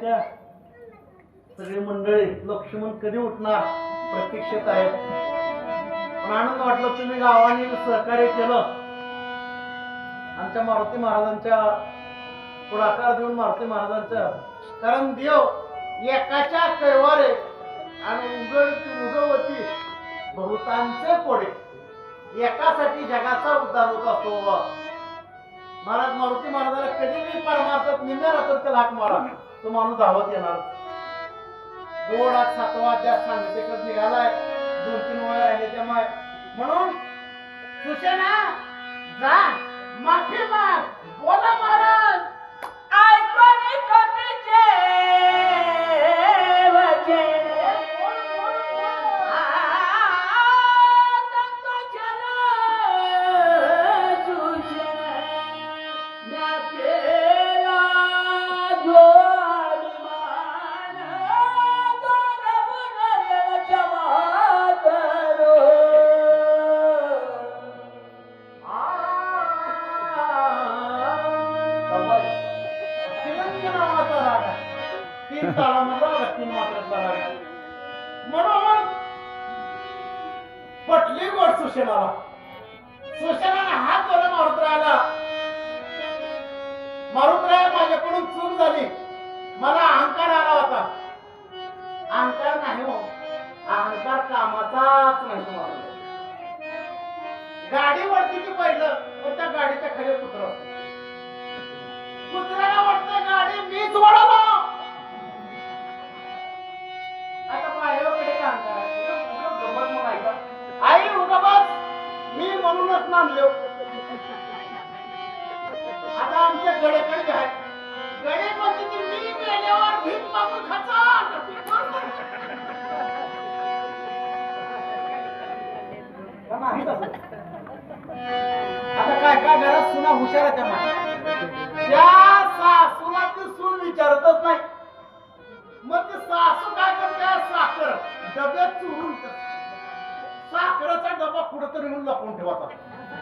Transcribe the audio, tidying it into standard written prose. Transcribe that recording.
त्या सगळी मंडळी लक्ष्मण कधी उठणार प्रतीक्षेत आहेत. पण आनंद वाटलं तुम्ही गावाने सहकार्य केलं. आमच्या मारुती महाराजांच्या पुढाकार देऊन मारुती महाराजांच्या, कारण देव एकाच्या कैवारे आणि उगवती बहुतांचे कोडे, एकासाठी जगाचा उद्धार होत असतो. महाराज मारुती महाराजाला कधी मी परमार्थात निम्या रात्र हाक मारा तो माणूस धावत येणार. गोडा 7वा अध्याय सांगतेकडे निघालाय, 2-3 वेळा राहिले त्यामुळे. म्हणून सुशेना जा माफी माग, बोला महाराज. म्हणून पटली गोड सुशेनाला. सुशेनाने हात धरून मारुतरायाला, मारुतराया माझ्याकडून चूक झाली, मला अहंकार आला होता. अहंकार नाही हो, अहंकार कामाचाच नाही. तुम्हाला गाडी वरती की पहिलं पण त्या गाडीच्या खाली कुत्रा, कुत्र्याला वाटतं गाडी मीच वळवलं. आई उगाच मी म्हणूनच मानलो. आता आमच्या गडेकडे आहे, गडे म्हणते की मी गेल्यावर भीक मागून खाचा. आता काय काय घरात सुना हुशार आहे त्या सासूला ती सून विचारतच नाही. मग ते सासू काय करते, साखर डब्यात चुरून साखरेचा डबा कुठं तरी म्हणून लपवून ठेवतात.